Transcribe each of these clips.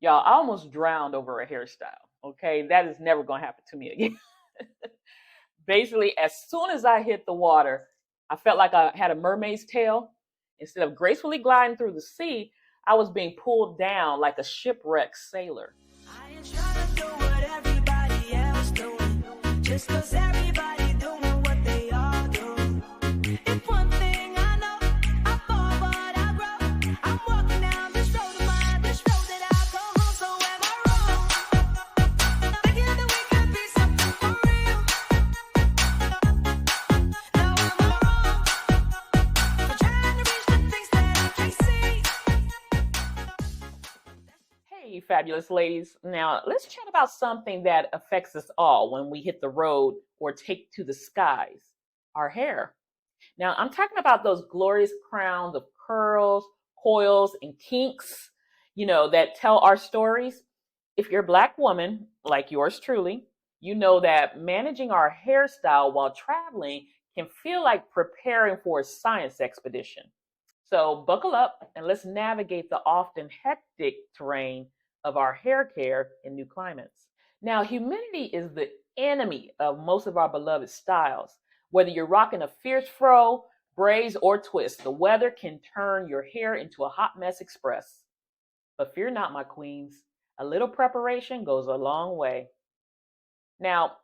Y'all, I almost drowned over a hairstyle. Okay, that is never going to happen to me again. Basically, as soon as I hit the water, I felt like I had a mermaid's tail. Instead of gracefully gliding through the sea, I was being pulled down like a shipwrecked sailor. I ain't trying to do what everybody else doing, just 'cause everybody doing what they all do. If one thing I know, I fall but I grow. I'm walking down this road of mine, this road that I call home, so am I wrong? Thinking that we could be something for real. Now am I wrong for trying to reach the things that I can't see? Hey, fabulous ladies. Now, let's chat about something that affects us all when we hit the road or take to the skies, our hair. Now, I'm talking about those glorious crowns of curls, coils, and kinks, that tell our stories. If you're a Black woman, like yours truly, you know that managing our hairstyle while traveling can feel like preparing for a science expedition. So buckle up and let's navigate the often hectic terrain of our hair care in new climates. Now, humidity is the enemy of most of our beloved styles. Whether you're rocking a fierce fro, braids, or twist, the weather can turn your hair into a hot mess express. But fear not, my queens. A little preparation goes a long way. Now,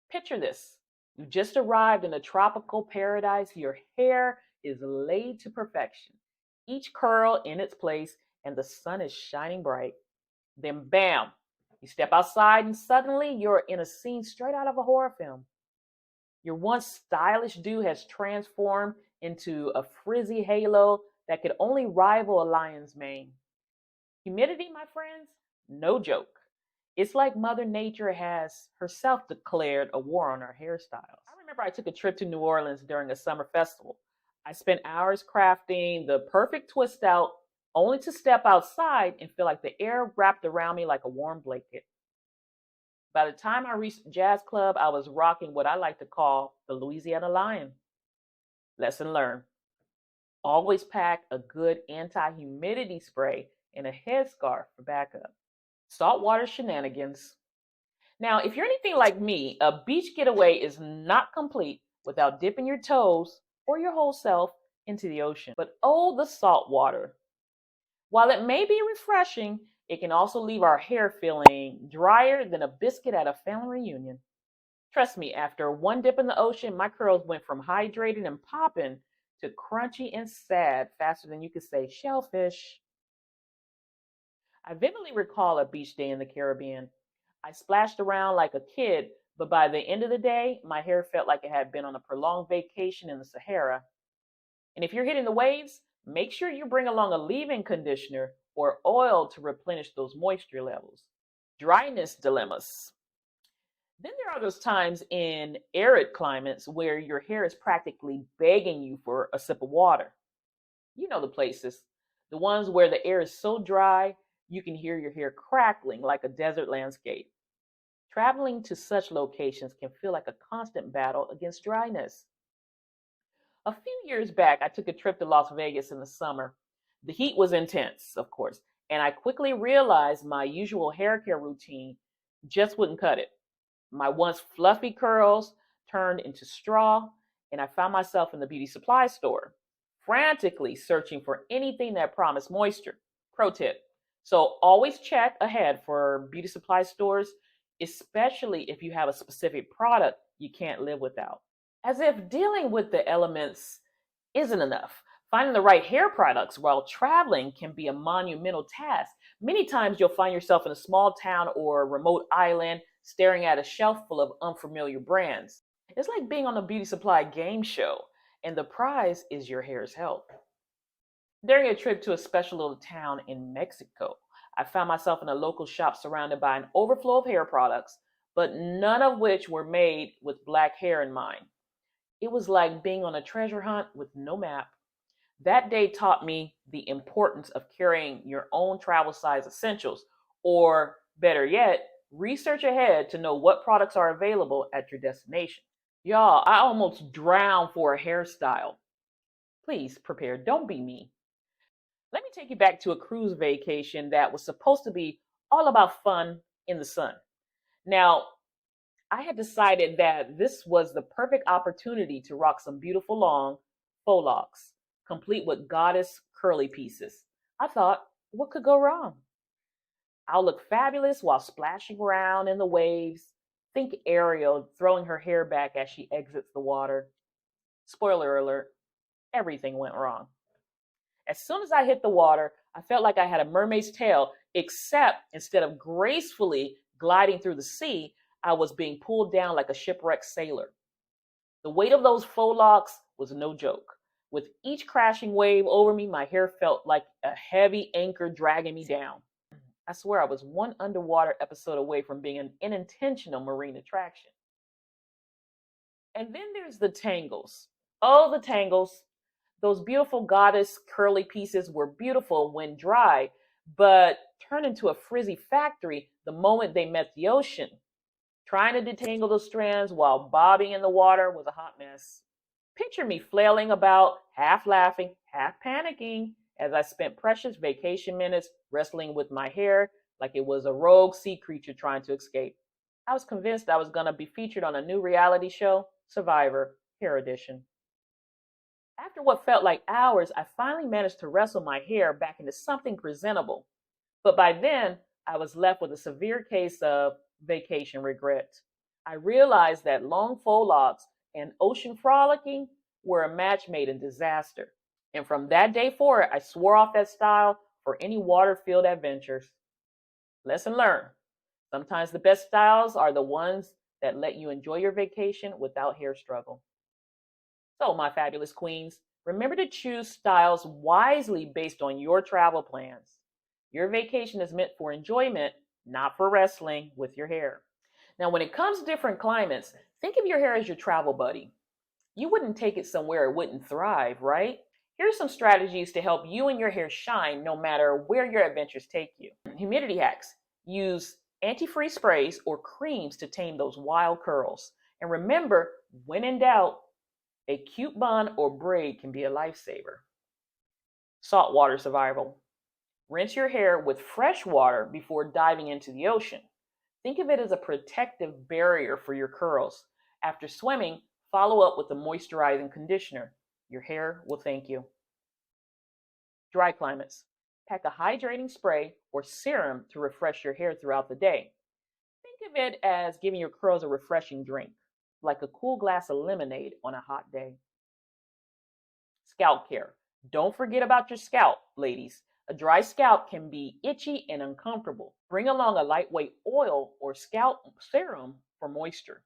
picture this. You just arrived in a tropical paradise. Your hair is laid to perfection, each curl in its place, and the sun is shining bright. Then, bam, you step outside, and suddenly you're in a scene straight out of a horror film. Your once stylish do has transformed into a frizzy halo that could only rival a lion's mane. Humidity, my friends, no joke. It's like Mother Nature has herself declared a war on our hairstyles. I remember I took a trip to New Orleans during a summer festival. I spent hours crafting the perfect twist out, only to step outside and feel like the air wrapped around me like a warm blanket. By the time I reached the jazz club, I was rocking what I like to call the Louisiana Lion. Lesson learned. Always pack a good anti-humidity spray and a headscarf for backup. Saltwater shenanigans. Now, if you're anything like me, a beach getaway is not complete without dipping your toes or your whole self into the ocean. But oh, the salt water. While it may be refreshing, it can also leave our hair feeling drier than a biscuit at a family reunion. Trust me, after one dip in the ocean, my curls went from hydrated and popping to crunchy and sad faster than you could say shellfish. I vividly recall a beach day in the Caribbean. I splashed around like a kid, but by the end of the day, my hair felt like it had been on a prolonged vacation in the Sahara. And if you're hitting the waves, make sure you bring along a leave-in conditioner or oil to replenish those moisture levels. Dryness dilemmas. Then there are those times in arid climates where your hair is practically begging you for a sip of water. You know the places, the ones where the air is so dry you can hear your hair crackling like a desert landscape. Traveling to such locations can feel like a constant battle against dryness. A few years back, I took a trip to Las Vegas in the summer. The heat was intense, of course, and I quickly realized my usual hair care routine just wouldn't cut it. My once fluffy curls turned into straw, and I found myself in the beauty supply store, frantically searching for anything that promised moisture. Pro tip. So always check ahead for beauty supply stores, especially if you have a specific product you can't live without. As if dealing with the elements isn't enough, finding the right hair products while traveling can be a monumental task. Many times you'll find yourself in a small town or remote island staring at a shelf full of unfamiliar brands. It's like being on a beauty supply game show, and the prize is your hair's health. During a trip to a special little town in Mexico, I found myself in a local shop surrounded by an overflow of hair products, but none of which were made with black hair in mind. It was like being on a treasure hunt with no map. That day taught me the importance of carrying your own travel size essentials, or better yet, research ahead to know what products are available at your destination. Y'all, I almost drowned for a hairstyle. Please prepare, don't be me. Let me take you back to a cruise vacation that was supposed to be all about fun in the sun. Now, I had decided that this was the perfect opportunity to rock some beautiful long faux locks, complete with goddess curly pieces. I thought, what could go wrong? I'll look fabulous while splashing around in the waves. Think Ariel throwing her hair back as she exits the water. Spoiler alert, everything went wrong. As soon as I hit the water, I felt like I had a mermaid's tail, except instead of gracefully gliding through the sea, I was being pulled down like a shipwrecked sailor. The weight of those faux locks was no joke. With each crashing wave over me, my hair felt like a heavy anchor dragging me down. I swear I was one underwater episode away from being an unintentional marine attraction. And then there's the tangles. Oh, the tangles. Those beautiful goddess curly pieces were beautiful when dry, but turned into a frizzy factory the moment they met the ocean. Trying to detangle those strands while bobbing in the water was a hot mess. Picture me flailing about, half laughing, half panicking, as I spent precious vacation minutes wrestling with my hair like it was a rogue sea creature trying to escape. I was convinced I was going to be featured on a new reality show, Survivor, Hair Edition. After what felt like hours, I finally managed to wrestle my hair back into something presentable. But by then, I was left with a severe case of vacation regret. I realized that long faux locks and ocean frolicking were a match made in disaster. And from that day forward, I swore off that style for any water-filled adventures. Lesson learned. Sometimes the best styles are the ones that let you enjoy your vacation without hair struggle. So, my fabulous queens, remember to choose styles wisely based on your travel plans. Your vacation is meant for enjoyment, not for wrestling with your hair. Now, when it comes to different climates, think of your hair as your travel buddy. You wouldn't take it somewhere it wouldn't thrive, right? Here's some strategies to help you and your hair shine no matter where your adventures take you. Humidity hacks. Use antifreeze sprays or creams to tame those wild curls. And remember, when in doubt, a cute bun or braid can be a lifesaver. Saltwater survival. Rinse your hair with fresh water before diving into the ocean. Think of it as a protective barrier for your curls. After swimming, follow up with a moisturizing conditioner. Your hair will thank you. Dry climates. Pack a hydrating spray or serum to refresh your hair throughout the day. Think of it as giving your curls a refreshing drink, like a cool glass of lemonade on a hot day. Scalp care. Don't forget about your scalp, ladies. A dry scalp can be itchy and uncomfortable. Bring along a lightweight oil or scalp serum for moisture.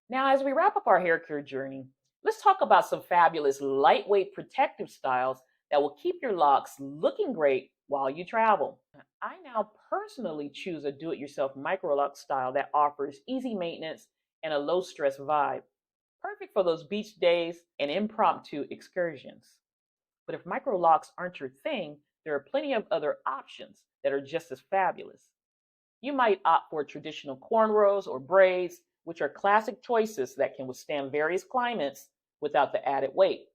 Now, as we wrap up our hair care journey, let's talk about some fabulous lightweight protective styles that will keep your locks looking great while you travel. I now personally choose a do-it-yourself micro lock style that offers easy maintenance and a low-stress vibe. Perfect for those beach days and impromptu excursions. But if micro locks aren't your thing, there are plenty of other options that are just as fabulous. You might opt for traditional cornrows or braids, which are classic choices that can withstand various climates without the added weight.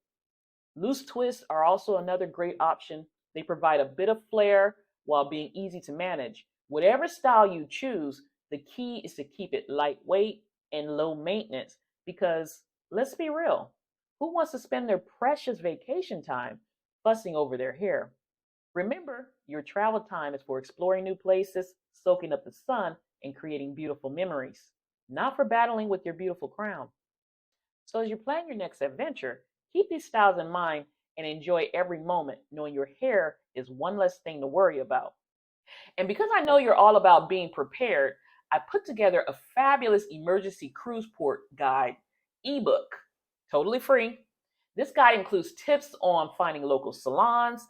Loose twists are also another great option. They provide a bit of flair while being easy to manage. Whatever style you choose, the key is to keep it lightweight and low maintenance because, let's be real, who wants to spend their precious vacation time fussing over their hair? Remember, your travel time is for exploring new places, soaking up the sun, and creating beautiful memories, not for battling with your beautiful crown. So as you plan your next adventure, keep these styles in mind and enjoy every moment, knowing your hair is one less thing to worry about. And because I know you're all about being prepared, I put together a fabulous emergency cruise port guide ebook, totally free. This guide includes tips on finding local salons,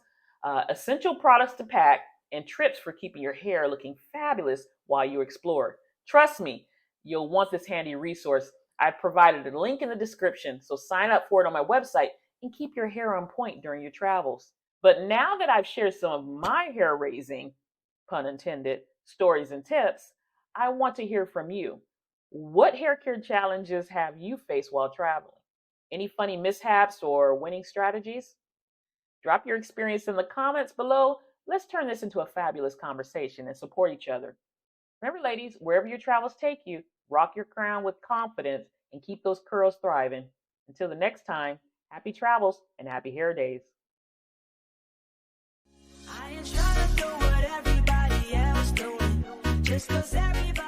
essential products to pack, and trips for keeping your hair looking fabulous while you explore. Trust me, you'll want this handy resource. I've provided a link in the description, so sign up for it on my website and keep your hair on point during your travels. But now that I've shared some of my hair raising, pun intended, stories and tips, I want to hear from you. What hair care challenges have you faced while traveling? Any funny mishaps or winning strategies? Drop your experience in the comments below. Let's turn this into a fabulous conversation and support each other. Remember, ladies, wherever your travels take you, rock your crown with confidence and keep those curls thriving. Until the next time, happy travels and happy hair days. I ain't trying to do what everybody else doing, just 'cause everybody